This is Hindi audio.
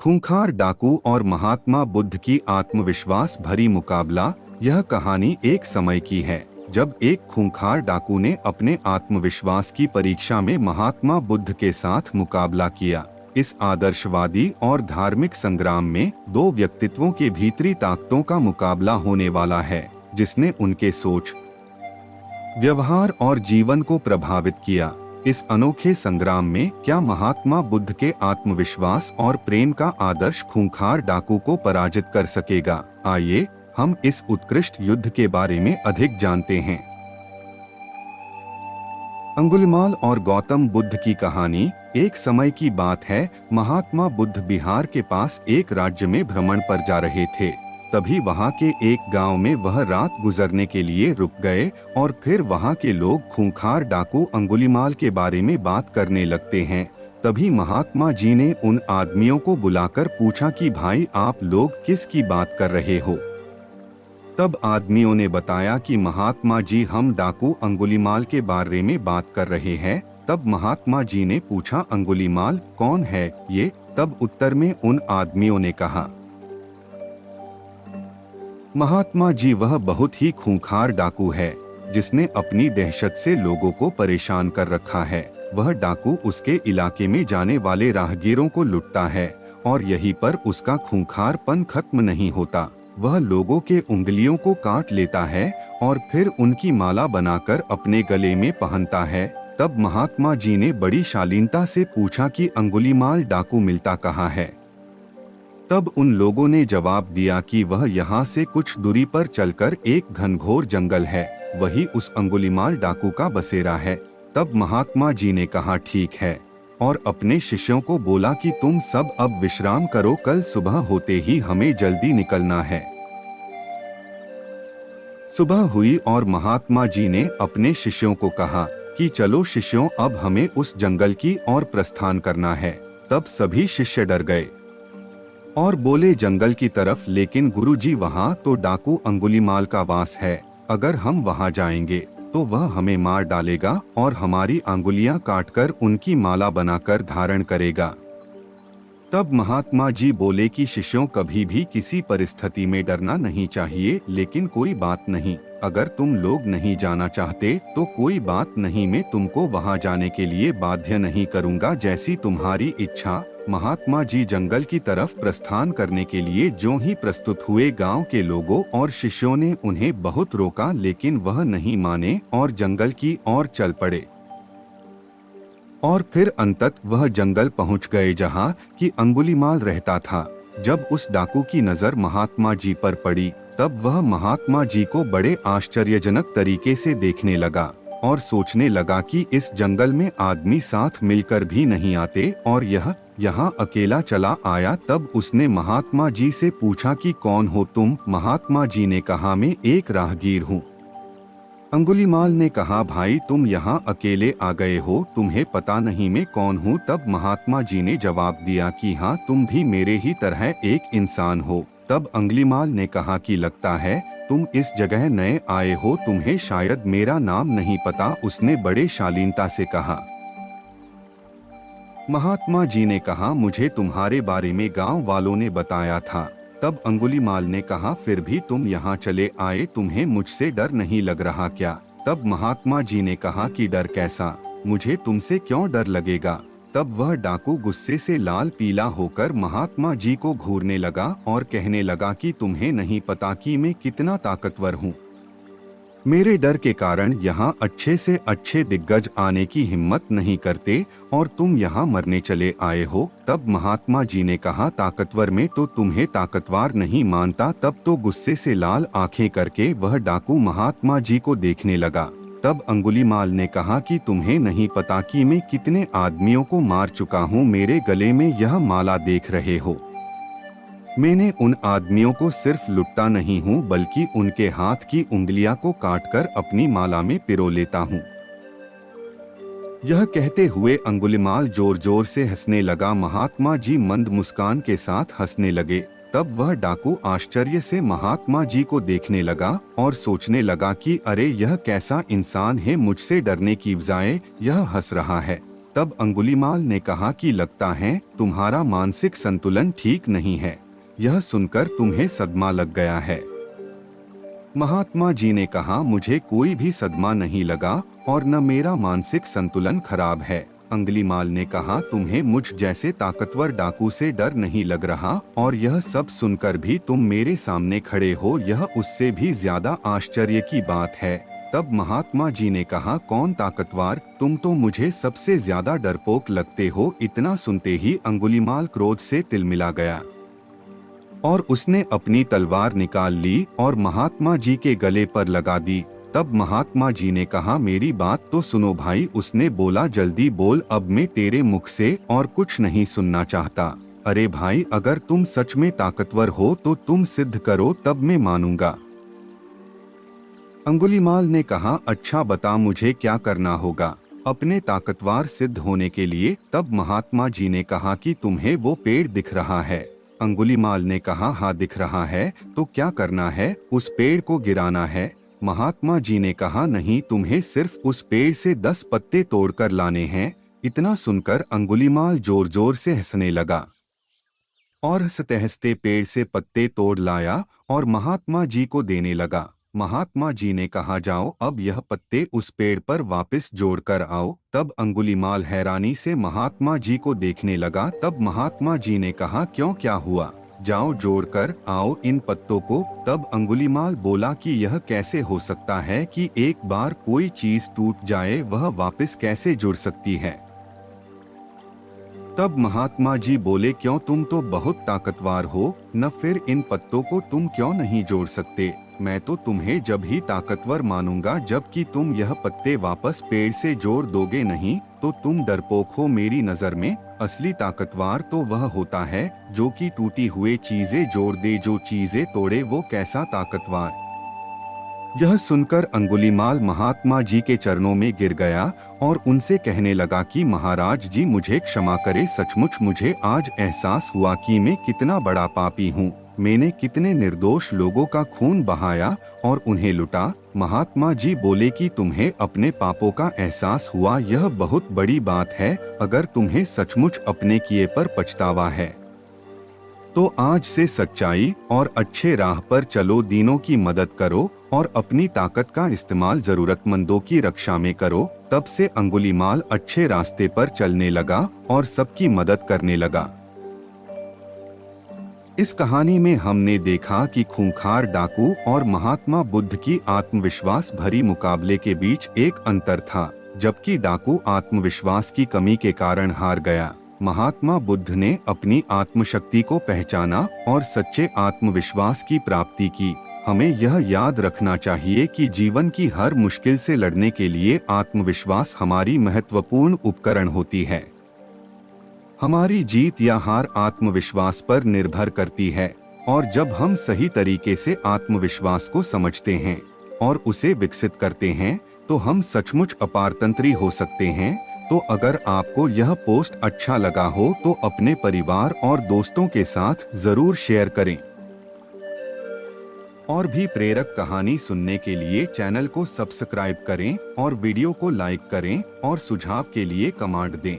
खूंखार डाकू और महात्मा बुद्ध की आत्मविश्वास भरी मुकाबला। यह कहानी एक समय की है जब एक खूंखार डाकू ने अपने आत्मविश्वास की परीक्षा में महात्मा बुद्ध के साथ मुकाबला किया। इस आदर्शवादी और धार्मिक संग्राम में दो व्यक्तित्वों के भीतरी ताकतों का मुकाबला होने वाला है, जिसने उनके सोच, व्यवहार और जीवन को प्रभावित किया। इस अनोखे संग्राम में क्या महात्मा बुद्ध के आत्मविश्वास और प्रेम का आदर्श खूंखार डाकू को पराजित कर सकेगा? आइए हम इस उत्कृष्ट युद्ध के बारे में अधिक जानते हैं। अंगुलिमाल और गौतम बुद्ध की कहानी। एक समय की बात है, महात्मा बुद्ध बिहार के पास एक राज्य में भ्रमण पर जा रहे थे। तभी वहां के एक गांव में वह रात गुजरने के लिए रुक गए और फिर वहां के लोग खूंखार डाकू अंगुलिमाल के बारे में बात करने लगते हैं। तभी महात्मा जी ने उन आदमियों को बुलाकर पूछा कि भाई, आप लोग किस की बात कर रहे हो? तब आदमियों ने बताया कि महात्मा जी, हम डाकू अंगुलिमाल के बारे में बात कर रहे हैं। तब महात्मा जी ने पूछा, अंगुलिमाल कौन है ये? तब उत्तर में उन आदमियों ने कहा, महात्मा जी, वह बहुत ही खूंखार डाकू है जिसने अपनी दहशत से लोगों को परेशान कर रखा है। वह डाकू उसके इलाके में जाने वाले राहगीरों को लुटता है और यहीं पर उसका खूंखारपन खत्म नहीं होता। वह लोगों के उंगलियों को काट लेता है और फिर उनकी माला बनाकर अपने गले में पहनता है। तब महात्मा जी ने बड़ी शालीनता से पूछा कि अंगुलिमाल डाकू मिलता कहाँ है? तब उन लोगों ने जवाब दिया कि वह यहाँ से कुछ दूरी पर चलकर एक घनघोर जंगल है, वही उस अंगुलिमाल डाकू का बसेरा है। तब महात्मा जी ने कहा, ठीक है, और अपने शिष्यों को बोला कि तुम सब अब विश्राम करो, कल सुबह होते ही हमें जल्दी निकलना है। सुबह हुई और महात्मा जी ने अपने शिष्यों को कहा कि चलो शिष्यों, अब हमें उस जंगल की ओर प्रस्थान करना है। तब सभी शिष्य डर गए और बोले, जंगल की तरफ? लेकिन गुरुजी, वहाँ तो डाकू अंगुलिमाल का वास है। अगर हम वहाँ जाएंगे तो वह हमें मार डालेगा और हमारी अंगुलियां काटकर उनकी माला बनाकर धारण करेगा। तब महात्मा जी बोले कि शिष्यों, कभी भी किसी परिस्थिति में डरना नहीं चाहिए, लेकिन कोई बात नहीं, अगर तुम लोग नहीं जाना चाहते तो कोई बात नहीं, मैं तुमको वहां जाने के लिए बाध्य नहीं करूंगा, जैसी तुम्हारी इच्छा। महात्मा जी जंगल की तरफ प्रस्थान करने के लिए जो ही प्रस्तुत हुए, गांव के लोगों और शिष्यों ने उन्हें बहुत रोका, लेकिन वह नहीं माने और जंगल की ओर चल पड़े। और फिर अंतत वह जंगल पहुंच गए जहां कि अंगुलिमाल रहता था। जब उस डाकू की नजर महात्मा जी पर पड़ी, तब वह महात्मा जी को बड़े आश्चर्यजनक तरीके से देखने लगा और सोचने लगा कि इस जंगल में आदमी साथ मिलकर भी नहीं आते और यह यहाँ अकेला चला आया। तब उसने महात्मा जी से पूछा कि कौन हो तुम? महात्मा जी ने कहा, मैं एक राहगीर हूँ। अंगुलिमाल ने कहा, भाई तुम यहाँ अकेले आ गए हो, तुम्हें पता नहीं मैं कौन हूँ? तब महात्मा जी ने जवाब दिया कि हाँ, तुम भी मेरे ही तरह एक इंसान हो। तब अंगुलिमाल ने कहा कि लगता है तुम इस जगह नए आए हो, तुम्हें शायद मेरा नाम नहीं पता। उसने बड़े शालीनता से कहा। महात्मा जी ने कहा, मुझे तुम्हारे बारे में गांव वालों ने बताया था। तब अंगुलिमाल ने कहा, फिर भी तुम यहाँ चले आए, तुम्हें मुझसे डर नहीं लग रहा क्या? तब महात्मा जी ने कहा कि डर कैसा, मुझे तुमसे क्यों डर लगेगा? तब वह डाकू गुस्से से लाल पीला होकर महात्मा जी को घूरने लगा और कहने लगा कि तुम्हें नहीं पता कि मैं कितना ताकतवर हूँ। मेरे डर के कारण यहाँ अच्छे से अच्छे दिग्गज आने की हिम्मत नहीं करते और तुम यहाँ मरने चले आए हो। तब महात्मा जी ने कहा, ताकतवर में तो तुम्हें ताकतवर नहीं मानता। तब तो गुस्से से लाल आंखें करके वह डाकू महात्मा जी को देखने लगा। तब अंगुलिमाल ने कहा कि तुम्हें नहीं पता कि मैं कितने आदमियों को मार चुका हूँ। मेरे गले में यह माला देख रहे हो, मैंने उन आदमियों को सिर्फ लुटता नहीं हूँ, बल्कि उनके हाथ की उंगलियां को काटकर अपनी माला में पिरो लेता हूँ। यह कहते हुए अंगुलिमाल जोर जोर से हंसने लगा। महात्मा जी मंद मुस्कान के साथ हंसने लगे। तब वह डाकू आश्चर्य से महात्मा जी को देखने लगा और सोचने लगा कि अरे, यह कैसा इंसान है, मुझसे डरने की बजाय यह हंस रहा है। तब अंगुलीमाल ने कहा कि लगता है तुम्हारा मानसिक संतुलन ठीक नहीं है। यह सुनकर तुम्हें सदमा लग गया है। महात्मा जी ने कहा, मुझे कोई भी सदमा नहीं लगा और न मेरा मानसिक संतुलन खराब है। अंगुलीमाल ने कहा, तुम्हें मुझ जैसे ताकतवर डाकू से डर नहीं लग रहा और यह सब सुनकर भी तुम मेरे सामने खड़े हो, यह उससे भी ज्यादा आश्चर्य की बात है। तब महात्मा जी ने कहा, कौन ताकतवर? तुम तो मुझे सबसे ज्यादा डरपोक लगते हो। इतना सुनते ही अंगुलीमाल क्रोध से तिलमिला गया और उसने अपनी तलवार निकाल ली और महात्मा जी के गले पर लगा दी। तब महात्मा जी ने कहा, मेरी बात तो सुनो भाई। उसने बोला, जल्दी बोल, अब मैं तेरे मुख से और कुछ नहीं सुनना चाहता। अरे भाई, अगर तुम सच में ताकतवर हो तो तुम सिद्ध करो, तब मैं मानूंगा। अंगुलीमाल ने कहा, अच्छा बता मुझे क्या करना होगा अपने ताकतवर सिद्ध होने के लिए। तब महात्मा जी ने कहा कि तुम्हें वो पेड़ दिख रहा है? अंगुलीमाल ने कहा, हाँ दिख रहा है। तो क्या करना है? उस पेड़ को गिराना है। महात्मा जी ने कहा, नहीं, तुम्हें सिर्फ उस पेड़ से 10 पत्ते तोड़कर लाने हैं। इतना सुनकर अंगुलीमाल जोर जोर से हंसने लगा और हंसते हंसते पेड़ से पत्ते तोड़ लाया और महात्मा जी को देने लगा। महात्मा जी ने कहा, जाओ अब यह पत्ते उस पेड़ पर वापस जोड़कर आओ। तब अंगुलीमाल हैरानी से महात्मा जी को देखने लगा। तब महात्मा जी ने कहा, क्यों, क्या हुआ? जाओ जोड़कर आओ इन पत्तों को। तब अंगुलीमाल बोला कि यह कैसे हो सकता है कि एक बार कोई चीज टूट जाए वह वापस कैसे जुड़ सकती है? तब महात्मा जी बोले, क्यों, तुम तो बहुत ताकतवर हो न, फिर इन पत्तों को तुम क्यों नहीं जोड़ सकते? मैं तो तुम्हें जब ही ताकतवर मानूंगा जबकि तुम यह पत्ते वापस पेड़ से जोड़ दोगे नहीं तो तुम डरपोक हो मेरी नजर में। असली ताकतवर तो वह होता है जो कि टूटी हुई चीजें जोड़ दे, जो चीजें तोड़े वो कैसा ताकतवर? यह सुनकर अंगुलीमाल महात्मा जी के चरणों में गिर गया और उनसे कहने लगा कि महाराज जी मुझे क्षमा करे, सचमुच मुझे आज एहसास हुआ कि मैं कितना बड़ा पापी हूँ। मैंने कितने निर्दोष लोगों का खून बहाया और उन्हें लुटा। महात्मा जी बोले कि तुम्हें अपने पापों का एहसास हुआ, यह बहुत बड़ी बात है। अगर तुम्हें सचमुच अपने किए पर पछतावा है तो आज से सच्चाई और अच्छे राह पर चलो, दीनों की मदद करो और अपनी ताकत का इस्तेमाल जरूरतमंदों की रक्षा में करो। तब से अंगुलीमाल अच्छे रास्ते पर चलने लगा और सबकी मदद करने लगा। इस कहानी में हमने देखा कि खूंखार डाकू और महात्मा बुद्ध की आत्मविश्वास भरी मुकाबले के बीच एक अंतर था। जबकि डाकू आत्मविश्वास की कमी के कारण हार गया, महात्मा बुद्ध ने अपनी आत्मशक्ति को पहचाना और सच्चे आत्मविश्वास की प्राप्ति की। हमें यह याद रखना चाहिए कि जीवन की हर मुश्किल से लड़ने के लिए आत्मविश्वास हमारी महत्वपूर्ण उपकरण होती है। हमारी जीत या हार आत्मविश्वास पर निर्भर करती है और जब हम सही तरीके से आत्मविश्वास को समझते हैं और उसे विकसित करते हैं तो हम सचमुच अपारतंत्री हो सकते हैं। तो अगर आपको यह पोस्ट अच्छा लगा हो तो अपने परिवार और दोस्तों के साथ जरूर शेयर करें। और भी प्रेरक कहानी सुनने के लिए चैनल को सब्सक्राइब करें और वीडियो को लाइक करें और सुझाव के लिए कमेंट दें।